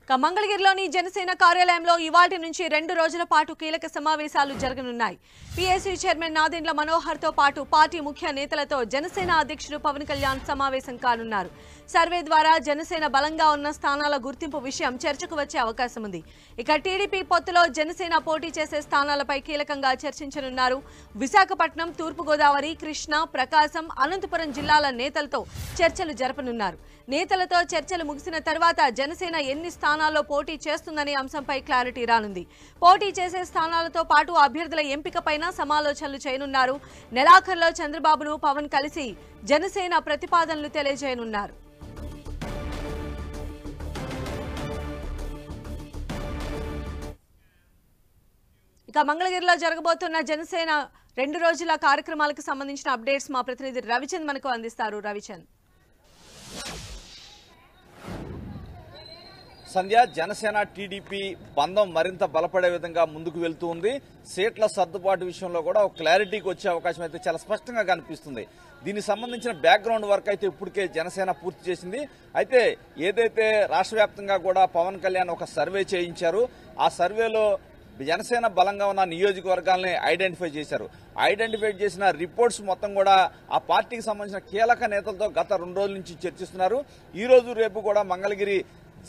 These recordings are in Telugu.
మంగళగిరిలోని జనసేన కార్యాలయంలో ఇవాల్టి నుంచి 2 రోజుల పాటు కీలక సమావేశాలు జరగనున్నాయి. పీఏసీ చైర్మన్ నాదెండ్ల మనోహర్ తో పాటు పార్టీ ముఖ్య నేతలతో జనసేన అధ్యక్షుడు పవన్ కళ్యాణ్ సమావేశం కానున్నారు. సర్వే ద్వారా జనసేన బలంగా ఉన్న స్థానాల గుర్తింపు విషయం చర్చకు వచ్చే అవకాశం ఉంది. ఇక టీడీపీ పొత్తులో జనసేన పోటీ చేసే స్థానాలపై కీలకంగా చర్చించనున్నారు. విశాఖపట్నం, తూర్పు గోదావరి, కృష్ణా, ప్రకాశం, అనంతపురం జిల్లాల నేతలతో చర్చలు జరపనున్నారు. నేతలతో చర్చలు ముగిసిన తర్వాత జనసేన ఎన్ని స్థానాల్లో పోటీ చేస్తుందనే అంశంపై క్లారిటీ రానుంది. పోటీ చేసే స్థానాలతో పాటు అభ్యర్థుల ఎంపికపైన సమాలోచనలు చేయనున్నారు. నెలాఖరులో చంద్రబాబును పవన్ కలిసి జనసేన ప్రతిపాదనలు తెలియజేయనున్నారు. ఇక మంగళగిరిలో జరగబోతున్న జనసేన 2 రోజుల కార్యక్రమాలకు సంబంధించిన అప్డేట్స్ మా ప్రతినిధి రవిచంద్ మనకు అందిస్తారు. రవిచంద్. సంధ్య, జనసేన టీడీపీ బంధం మరింత బలపడే విధంగా ముందుకు వెళ్తూ ఉంది. సీట్ల సర్దుబాటు విషయంలో కూడా ఒక క్లారిటీకి వచ్చే అవకాశం అయితే చాలా స్పష్టంగా కనిపిస్తుంది. దీనికి సంబంధించిన బ్యాక్గ్రౌండ్ వర్క్ అయితే ఇప్పటికే జనసేన పూర్తి చేసింది. అయితే ఏదైతే రాష్ట్ర వ్యాప్తంగా కూడా పవన్ కళ్యాణ్ ఒక సర్వే చేయించారు, ఆ సర్వేలో జనసేన బలంగా ఉన్న నియోజకవర్గాల్ని ఐడెంటిఫై చేశారు. ఐడెంటిఫై చేసిన రిపోర్ట్స్ మొత్తం కూడా ఆ పార్టీకి సంబంధించిన కీలక నేతలతో గత 2 రోజుల నుంచి చర్చిస్తున్నారు. ఈ రోజు రేపు కూడా మంగళగిరి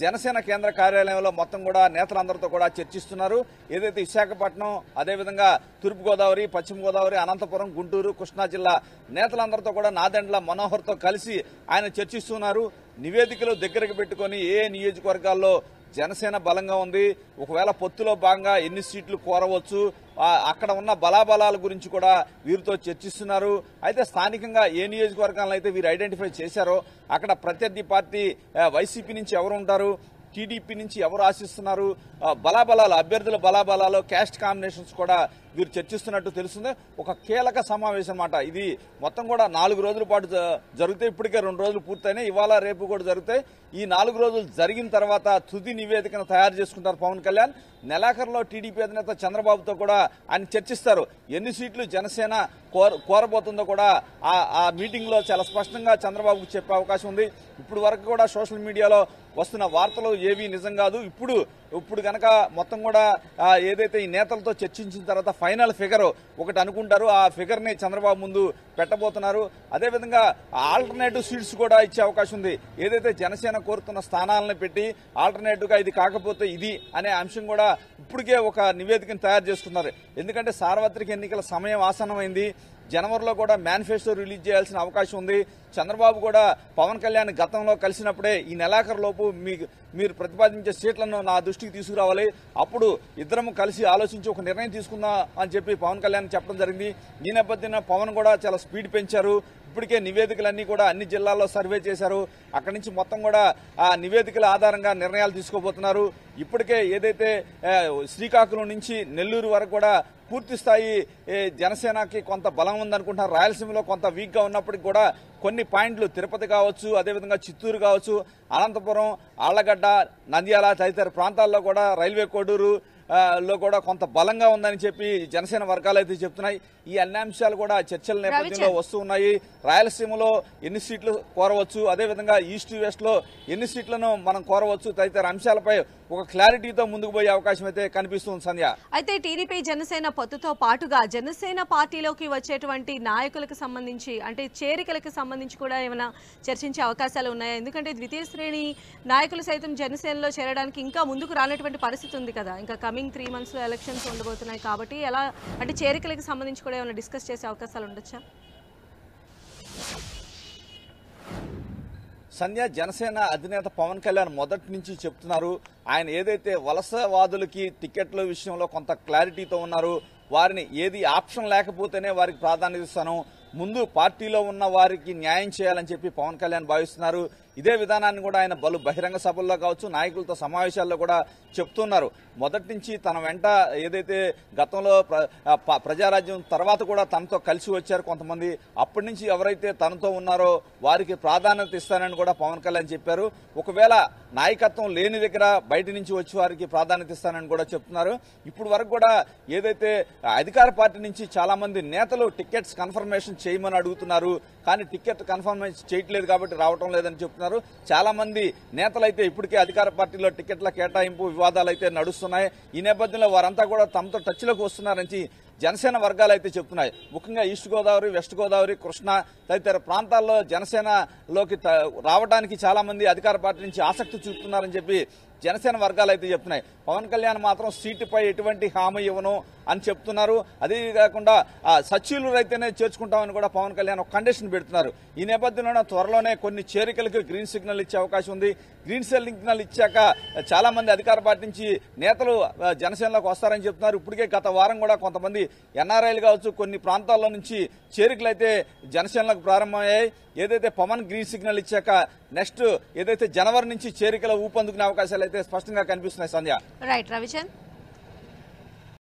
జనసేన కేంద్ర కార్యాలయంలో మొత్తం కూడా నేతలందరితో కూడా చర్చిస్తున్నారు. ఏదైతే విశాఖపట్నం, అదేవిధంగా తూర్పుగోదావరి, పశ్చిమ గోదావరి, అనంతపురం, గుంటూరు, కృష్ణా జిల్లా నేతలందరితో కూడా నాదెండ్ల మనోహర్తో కలిసి ఆయన చర్చిస్తున్నారు. నివేదికలు దగ్గరకు పెట్టుకుని ఏ నియోజకవర్గాల్లో జనసేన బలంగా ఉంది, ఒకవేళ పొత్తులో భాగంగా ఎన్ని సీట్లు కోరవచ్చు, అక్కడ ఉన్న బలాబలాల గురించి కూడా వీరితో చర్చిస్తున్నారు. అయితే స్థానికంగా ఏ నియోజకవర్గాలను అయితే వీరు ఐడెంటిఫై చేశారో అక్కడ ప్రత్యర్థి పార్టీ వైసీపీ నుంచి ఎవరు ఉంటారు, టీడీపీ నుంచి ఎవరు ఆశిస్తున్నారు, బలాబలాలు, అభ్యర్థుల బలాబలాలు, క్యాస్ట్ కాంబినేషన్స్ కూడా వీరు చర్చిస్తున్నట్టు తెలుస్తుంది. ఒక కీలక సమావేశం అన్నమాట. ఇది మొత్తం కూడా 4 రోజుల పాటు జరుగుతాయి. ఇప్పటికే 2 రోజులు పూర్తయినాయి. ఇవాళ రేపు కూడా జరుగుతాయి. ఈ 4 రోజులు జరిగిన తర్వాత తుది నివేదికను తయారు చేసుకుంటారు పవన్ కళ్యాణ్. నెలాఖరులో టీడీపీ అధినేత చంద్రబాబుతో కూడా ఆయన చర్చిస్తారు. ఎన్ని సీట్లు జనసేన కోరబోతుందో కూడా ఆ మీటింగ్ లో చాలా స్పష్టంగా చంద్రబాబుకు చెప్పే అవకాశం ఉంది. ఇప్పుడు వరకు కూడా సోషల్ మీడియాలో వస్తున్న వార్తలు ఏవి నిజం కాదు. ఇప్పుడు గనక మొత్తం కూడా ఏదైతే ఈ నేతలతో చర్చించిన తర్వాత ఫైనల్ ఫిగర్ ఒకటి అనుకుంటారు, ఆ ఫిగర్ ని చంద్రబాబు ముందు పెట్టబోతున్నారు. అదేవిధంగా ఆల్టర్నేటివ్ సీట్స్ కూడా ఇచ్చే అవకాశం ఉంది. ఏదైతే జనసేన కోరుతున్న స్థానాలను పెట్టి ఆల్టర్నేటివ్ గా ఇది కాకపోతే ఇది అనే అంశం కూడా ఇప్పటికే ఒక నివేదికను తయారు చేసుకున్నారు. ఎందుకంటే సార్వత్రిక ఎన్నికల సమయం ఆసన్నమైంది. జనవరిలో కూడా మేనిఫెస్టో రిలీజ్ చేయాల్సిన అవకాశం ఉంది. చంద్రబాబు కూడా పవన్ కళ్యాణ్ గతంలో కలిసినప్పుడే ఈ నెలాఖరులోపు మీరు ప్రతిపాదించే సీట్లను నా దృష్టికి తీసుకురావాలి, అప్పుడు ఇద్దరం కలిసి ఆలోచించి ఒక నిర్ణయం తీసుకుందాం అని చెప్పి పవన్ కళ్యాణ్ చెప్పడం జరిగింది. ఈ నేపథ్యంలో పవన్ కూడా చాలా స్పీడ్ పెంచారు. ఇప్పటికే నివేదికలన్నీ కూడా అన్ని జిల్లాల్లో సర్వే చేశారు. అక్కడి నుంచి మొత్తం కూడా ఆ నివేదికల ఆధారంగా నిర్ణయాలు తీసుకోబోతున్నారు. ఇప్పటికే ఏదైతే శ్రీకాకుళం నుంచి నెల్లూరు వరకు కూడా పూర్తి స్థాయి జనసేనకి కొంత బలం ఉందనుకుంటున్నారు. రాయలసీమలో కొంత వీక్ గా ఉన్నప్పటికీ కూడా కొన్ని పాయింట్లు తిరుపతి కావచ్చు, అదేవిధంగా చిత్తూరు కావచ్చు, అనంతపురం, ఆళ్లగడ్డ, నంద్యాల తదితర ప్రాంతాల్లో కూడా రైల్వే కోడూరు లో కూడా కొంత బలంగా ఉందని చెప్పి జనసేన వర్గాలు అయితే చెప్తున్నాయి. ఈ అన్ని అంశాలు కూడా చర్చల నేపథ్యంలో వస్తూ ఉన్నాయి. రాయలసీమలో ఎన్ని సీట్లు కోరవచ్చు, అదేవిధంగా ఈస్ట్ వెస్ట్ లో ఎన్ని సీట్లను మనం కోరవచ్చు తదితర అంశాలపై ఒక క్లారిటీతో ముందుకు పోయే అవకాశం అయితే కనిపిస్తుంది. సంధ్య, అయితే టీడీపీ జనసేన పొత్తుతో పాటుగా జనసేన పార్టీలోకి వచ్చేటువంటి నాయకులకు సంబంధించి, అంటే చేరికలకు సంబంధించి కూడా ఏమైనా చర్చించే అవకాశాలు ఉన్నాయా? ఎందుకంటే ద్వితీయ శ్రేణి నాయకులు సైతం జనసేనలో చేరడానికి ఇంకా ముందుకు రానటువంటి పరిస్థితి ఉంది కదా. ఇంకా కమింగ్ 3 months లో ఎలక్షన్స్ ఉండబోతున్నాయి కాబట్టి ఎలా, అంటే చేరికలకు సంబంధించి కూడా ఏమైనా డిస్కస్ చేసే అవకాశాలు ఉండొచ్చా? సంధ్య, జనసేన అధినేత పవన్ కళ్యాణ్ మొదటి నుంచి చెప్తున్నారు, ఆయన ఏదైతే వలసవాదులకి టికెట్ల విషయంలో కొంత క్లారిటీతో ఉన్నారు. వారిని ఏది ఆప్షన్ లేకపోతేనే వారికి ప్రాధాన్యత ఇస్తాను, ముందు పార్టీలో ఉన్న వారికి న్యాయం చేయాలని చెప్పి పవన్ కళ్యాణ్ భావిస్తున్నారు. ఇదే విధానాన్ని కూడా ఆయన బలు బహిరంగ సభల్లో కావచ్చు, నాయకులతో సమావేశాల్లో కూడా చెప్తున్నారు. మొదటి నుంచి తన వెంట ఏదైతే గతంలో ప్రజారాజ్యం తర్వాత కూడా తనతో కలిసి వచ్చారు కొంతమంది, అప్పటి నుంచి ఎవరైతే తనతో ఉన్నారో వారికి ప్రాధాన్యత ఇస్తానని కూడా పవన్ కళ్యాణ్ చెప్పారు. ఒకవేళ నాయకత్వం లేని దగ్గర బయట నుంచి వచ్చి వారికి ప్రాధాన్యత ఇస్తానని కూడా చెప్తున్నారు. ఇప్పుడు వరకు కూడా ఏదైతే అధికార పార్టీ నుంచి చాలా మంది నేతలు టికెట్స్ కన్ఫర్మేషన్ చేయమని అడుగుతున్నారు, కానీ టికెట్ కన్ఫర్మేషన్ చేయట్లేదు కాబట్టి రావటం లేదని చెప్తున్నారు. చెప్తున్నారు. చాలా మంది నేతలు అయితే ఇప్పటికే అధికార పార్టీలో టికెట్ల కేటాయింపు వివాదాలు అయితే నడుస్తున్నాయి. ఈ నేపథ్యంలో వారంతా కూడా తమతో టచ్లోకి వస్తున్నారని జనసేన వర్గాలు అయితే చెప్తున్నాయి. ముఖ్యంగా ఈస్ట్ గోదావరి, వెస్ట్ గోదావరి, కృష్ణా తదితర ప్రాంతాల్లో జనసేనలోకి రావడానికి చాలా మంది అధికార పార్టీ నుంచి ఆసక్తి చూపుతున్నారని చెప్పి జనసేన వర్గాలు అయితే చెప్తున్నాయి. పవన్ కళ్యాణ్ మాత్రం సీటుపై ఎటువంటి హామీ ఇవ్వను అని చెప్తున్నారు. అదే కాకుండా సచివులు అయితేనే చేర్చుకుంటామని కూడా పవన్ కళ్యాణ్ ఒక కండిషన్ పెడుతున్నారు. ఈ నేపథ్యంలో త్వరలోనే కొన్ని చేరికలకు గ్రీన్ సిగ్నల్ ఇచ్చే అవకాశం ఉంది. గ్రీన్ సిగ్నల్ ఇచ్చాక చాలా మంది అధికార పార్టీ నుంచి నేతలు జనసేనలోకి వస్తారని చెప్తున్నారు. ఇప్పటికే గత వారం కూడా కొంతమంది ఎన్ఆర్ఐలు కావచ్చు కొన్ని ప్రాంతాల్లో నుంచి చేరికలు అయితే జనసేనలకు ప్రారంభమయ్యాయి. ఏదైతే పవన్ గ్రీన్ సిగ్నల్ ఇచ్చాక నెక్స్ట్ ఏదైతే జనవరి నుంచి చేరికల ఊపందుకునే అవకాశాలు అయితే స్పష్టంగా కనిపిస్తున్నాయి. సంధ్య. రైట్ రవిచంద్.